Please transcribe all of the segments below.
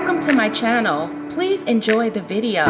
Welcome to my channel. Please enjoy the video.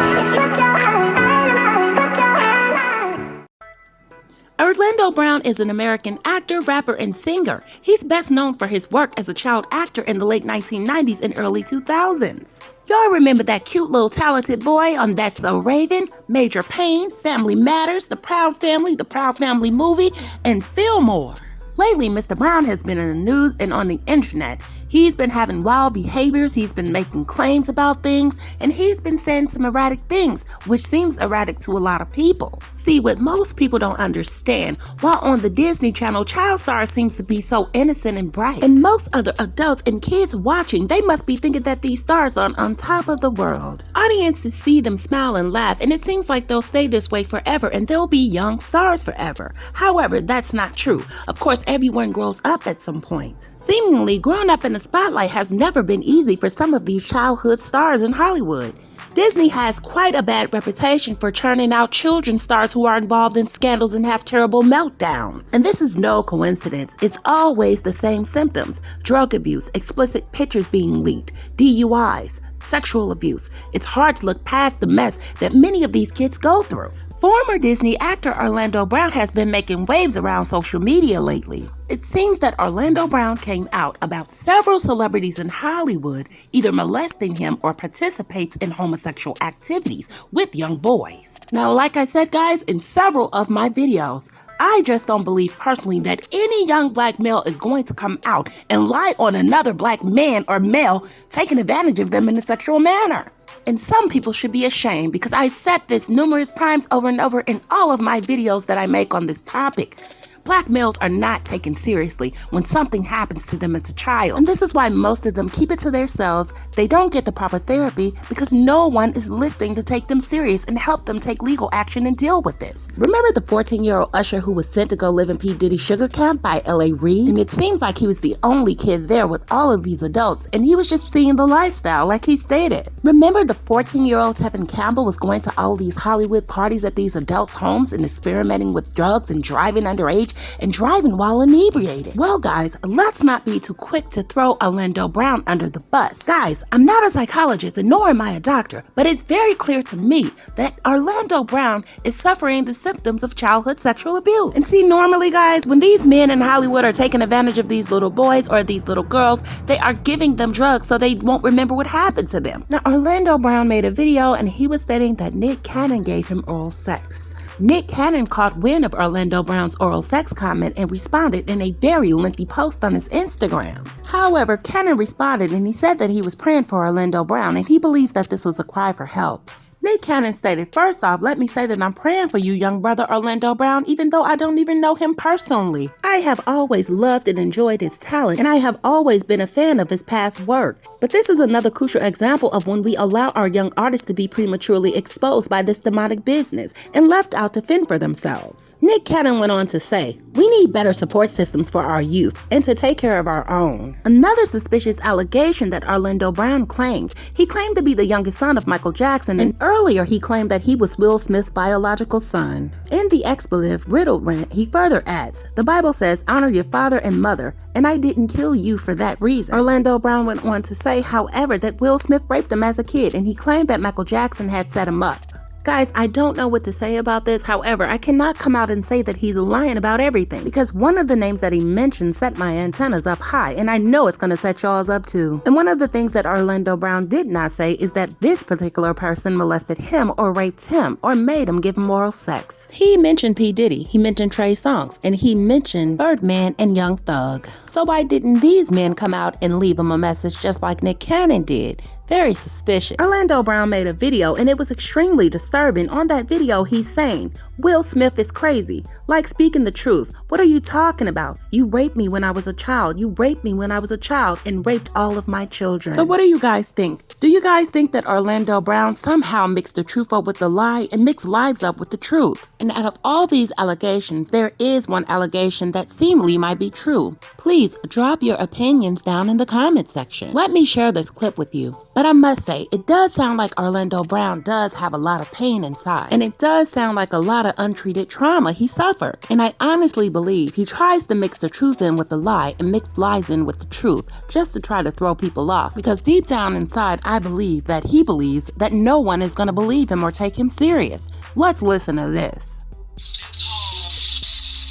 Orlando Brown is an American actor, rapper, and singer. He's best known for his work as a child actor in the late 1990s and early 2000s. Y'all remember that cute little talented boy on That's So Raven, Major Payne, Family Matters, The Proud Family Movie, and Fillmore. Lately, Mr. Brown has been in the news and on the internet. He's been having wild behaviors, he's been making claims about things, and he's been saying some erratic things, which seems erratic to a lot of people. See, what most people don't understand, while on the Disney Channel, child stars seems to be so innocent and bright. And most other adults and kids watching, they must be thinking that these stars are on top of the world. Audiences see them smile and laugh, and it seems like they'll stay this way forever and they'll be young stars forever. However, that's not true. Of course, everyone grows up at some point. Seemingly, growing up in the spotlight has never been easy for some of these childhood stars in Hollywood. Disney has quite a bad reputation for churning out children stars who are involved in scandals and have terrible meltdowns. And this is no coincidence. It's always the same symptoms: drug abuse, explicit pictures being leaked, DUIs, sexual abuse. It's hard to look past the mess that many of these kids go through. Former Disney actor Orlando Brown has been making waves around social media lately. It seems that Orlando Brown came out about several celebrities in Hollywood either molesting him or participates in homosexual activities with young boys. Now, like I said, guys, in several of my videos, I just don't believe personally that any young black male is going to come out and lie on another black man or male taking advantage of them in a sexual manner. And some people should be ashamed, because I said this numerous times over and over in all of my videos that I make on this topic. Black males are not taken seriously when something happens to them as a child. And this is why most of them keep it to themselves. They don't get the proper therapy because no one is listening to take them serious and help them take legal action and deal with this. Remember the 14-year-old usher who was sent to go live in P.diddy sugar camp by L.A. Reid? And it seems like he was the only kid there with all of these adults, and he was just seeing the lifestyle like he stated. Remember the 14-year-old Tevin Campbell was going to all these Hollywood parties at these adults' homes and experimenting with drugs and driving underage and driving while inebriated. Well, guys, let's not be too quick to throw Orlando Brown under the bus. Guys, I'm not a psychologist and nor am I a doctor, but it's very clear to me that Orlando Brown is suffering the symptoms of childhood sexual abuse. And see, normally, guys, when these men in Hollywood are taking advantage of these little boys or these little girls, they are giving them drugs so they won't remember what happened to them. Now, Orlando Brown made a video and he was stating that Nick Cannon gave him oral sex. Nick Cannon caught wind of Orlando Brown's oral sex comment and responded in a very lengthy post on his Instagram. However, Cannon responded and he said that he was praying for Orlando Brown and he believes that this was a cry for help. Nick Cannon stated, "First off, let me say that I'm praying for you, young brother Orlando Brown, even though I don't even know him personally. I have always loved and enjoyed his talent, and I have always been a fan of his past work. But this is another crucial example of when we allow our young artists to be prematurely exposed by this demonic business and left out to fend for themselves." Nick Cannon went on to say, "We need better support systems for our youth and to take care of our own." Another suspicious allegation that Orlando Brown claimed. He claimed to be the youngest son of Michael Jackson, and earlier, he claimed that he was Will Smith's biological son. In the expletive riddled rant, he further adds, "The Bible says, honor your father and mother, and I didn't kill you for that reason." Orlando Brown went on to say, however, that Will Smith raped him as a kid, and he claimed that Michael Jackson had set him up. Guys, I don't know what to say about this. However, I cannot come out and say that he's lying about everything, because one of the names that he mentioned set my antennas up high, and I know it's going to set y'all's up too. And one of the things that Orlando Brown did not say is that this particular person molested him or raped him or made him give him oral sex. He mentioned P.diddy, he mentioned Trey Songz, and he mentioned Birdman and Young Thug. So why didn't these men come out and leave him a message just like Nick Cannon did? Very suspicious. Orlando Brown made a video and it was extremely disturbing. On that video, he's saying, "Will Smith is crazy, like speaking the truth. What are you talking about? You raped me when I was a child. You raped me when I was a child and raped all of my children." So what do you guys think? Do you guys think that Orlando Brown somehow mixed the truth up with the lie and mixed lives up with the truth? And out of all these allegations, there is one allegation that seemingly might be true. Please drop your opinions down in the comment section. Let me share this clip with you. But I must say, it does sound like Orlando Brown does have a lot of pain inside. And it does sound like a lot lot of untreated trauma he suffered. And I honestly believe he tries to mix the truth in with the lie and mix lies in with the truth just to try to throw people off. Because deep down inside, I believe that he believes that no one is going to believe him or take him serious. Let's listen to this.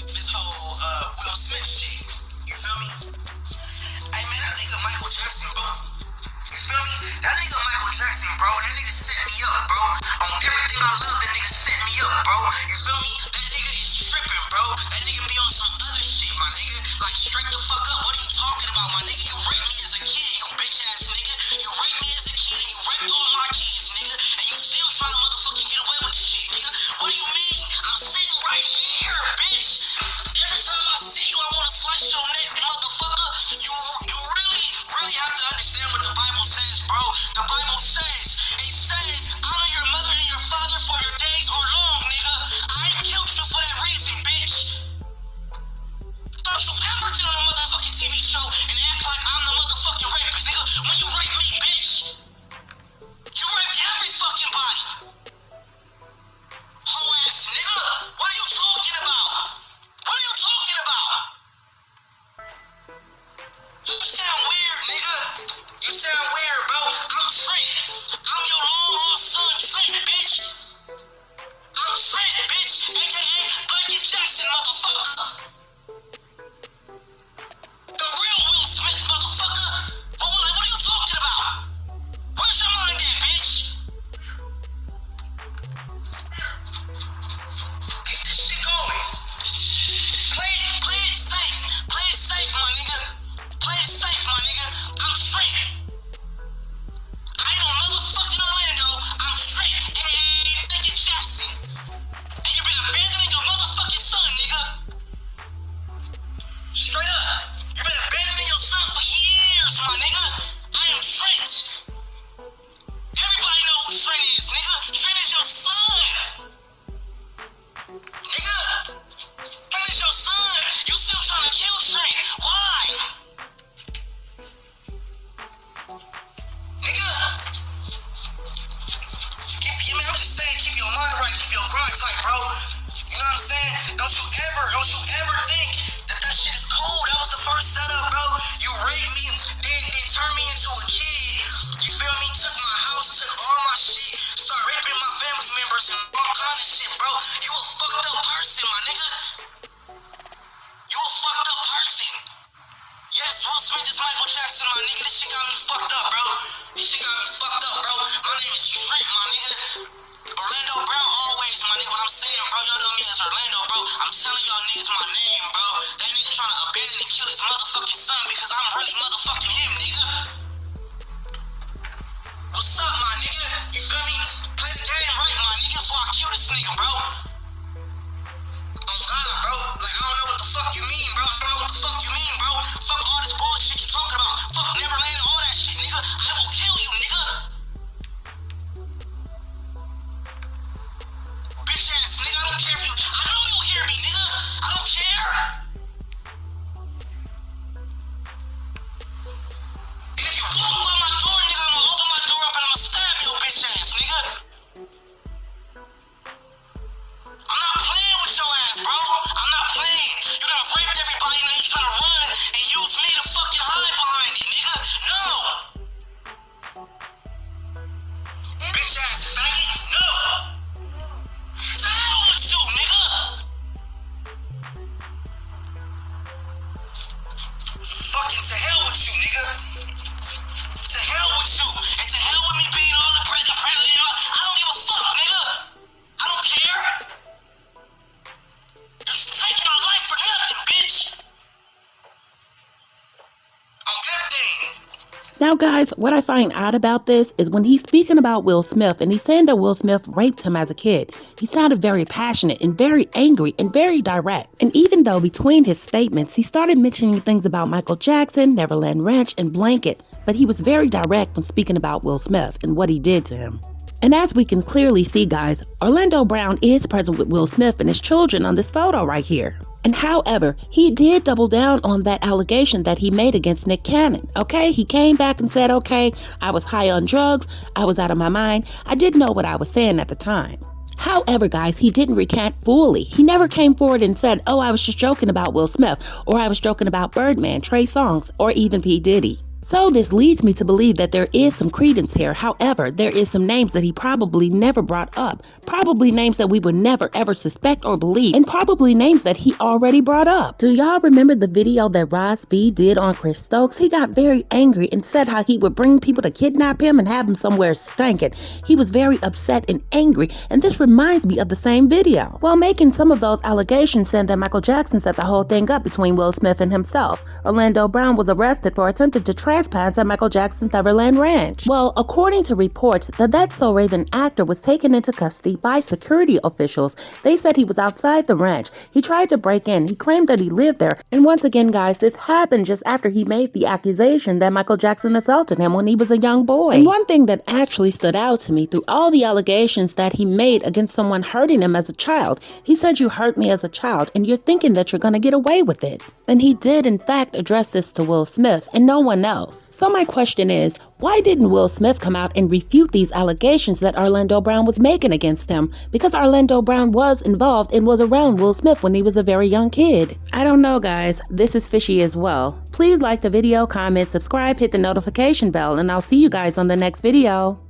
This whole Will Smith shit, you feel me? Hey man, that nigga Michael Jackson, bro. You feel me? That nigga Michael Jackson, bro. That nigga set me up, bro. On everything I love, that nigga set me up, bro. You feel me? That nigga is tripping, bro. That nigga be on some other shit, my nigga. Like, straight the fuck up. What are you talking about, my nigga? You raped me as a kid, you bitch ass nigga. You raped me as a kid and you raped all my kids, nigga. And you still trying to motherfucking get away with this shit, nigga. What do you mean? I'm sitting right here, bitch. Every time I see you, I want to slice your neck, motherfucker. You really have to understand what the Bible says, bro. The Bible says, it says, honor your mother and your father for your days are long, nigga. I killed you for that reason, bitch. Don't you ever get on a motherfucking TV show and act like I'm the motherfucking rapist, nigga. When you rape me, bitch, you raped every fucking body. Whole ass nigga, what are you talking about? What are you talking about? You sound weird, nigga. You sound weird, bro. I'm Trent. I'm your long-lost son, Trent, bitch. I'm Trent, bitch, aka Blanket Jackson, motherfucker. The real Will Smith, motherfucker. What are you talking about? Where's your mind at, bitch? Keep this shit going. Play it safe. Play it safe, my nigga. Play it safe, my nigga. I'm Trent. I ain't no motherfucking Orlando. I'm Trent, aka Blanket Jackson. And you've been abandoning your motherfucking son, nigga. Straight up. You've been abandoning your son for years, my nigga. I am Trent. Everybody know who Trent is, nigga. Trent is your son. Nigga. Trent is your son. You still trying to kill Trent. Why? Nigga. I'm just saying, keep your mind right, keep your grind tight, bro. You know what I'm saying? Don't you ever think that shit is cool. That was the first setup, bro. You raped me, then turned me into a kid. You feel me? Took my house, took all my shit, start raping my family members and all kind of shit, bro. You a fucked up person, my nigga. You a fucked up person. Yes, Will Smith is Michael Jackson, my nigga. This shit got me fucked up, bro. This shit got me fucked up, bro. My name is Trent, my nigga. Orlando Brown always, my nigga. What I'm saying, bro, y'all know me as Orlando, bro. I'm telling y'all niggas my name, bro. That nigga trying to abandon and kill his motherfucking son because I'm really motherfucking him, nigga. What's up, my nigga? You feel me? Play the game right, my nigga, before I kill this nigga, bro. Oh God, bro. Like, I don't know what the fuck you mean, bro. I don't know what the fuck you mean, bro. Fuck all this bullshit you talking about. Fuck Neverland and all that shit, nigga. I will kill you, nigga. Bitch ass nigga, I don't care if you. I know you hear me, nigga. I don't care. And if you walk by my door, nigga, I'm gonna open my door up and I'm gonna stab your bitch ass, nigga. I'm not playing with your ass, bro. I'm not playing. You done raped everybody, now you trying to run and use me to fucking hide behind it, nigga. No. Bitch ass faggot. No. To hell with you, nigga. Fucking to hell with you, nigga. To hell with you. And to hell with me being all the president. I don't give a fuck, nigga. I don't care. Just take my life for nothing, bitch. On everything. Now guys, what I find odd about this is when he's speaking about Will Smith and he's saying that Will Smith raped him as a kid, he sounded very passionate and very angry and very direct. And even though between his statements, he started mentioning things about Michael Jackson, Neverland Ranch, and Blanket, but he was very direct when speaking about Will Smith and what he did to him. And as we can clearly see, guys, Orlando Brown is present with Will Smith and his children on this photo right here. And however, he did double down on that allegation that he made against Nick Cannon, okay? He came back and said, okay, I was high on drugs, I was out of my mind, I didn't know what I was saying at the time. However, guys, he didn't recant fully. He never came forward and said, oh, I was just joking about Will Smith, or I was joking about Birdman, Trey Songz, or even P. Diddy. So this leads me to believe that there is some credence here. However, there is some names that he probably never brought up, probably names that we would never ever suspect or believe, and probably names that he already brought up. Do y'all remember the video that Ross B did on Chris Stokes? He got very angry and said how he would bring people to kidnap him and have him somewhere stinking. He was very upset and angry, and this reminds me of the same video. While making some of those allegations, saying that Michael Jackson set the whole thing up between Will Smith and himself, Orlando Brown was arrested for attempting to trespass at Michael Jackson's Neverland Ranch. Well, according to reports, the That's So Raven actor was taken into custody by security officials. They said he was outside the ranch. He tried to break in. He claimed that he lived there. And once again, guys, this happened just after he made the accusation that Michael Jackson assaulted him when he was a young boy. And one thing that actually stood out to me through all the allegations that he made against someone hurting him as a child, he said, you hurt me as a child and you're thinking that you're going to get away with it. And he did, in fact, address this to Will Smith and no one else. So my question is, why didn't Will Smith come out and refute these allegations that Orlando Brown was making against him? Because Orlando Brown was involved and was around Will Smith when he was a very young kid. I don't know, guys. This is fishy as well. Please like the video, comment, subscribe, hit the notification bell, and I'll see you guys on the next video.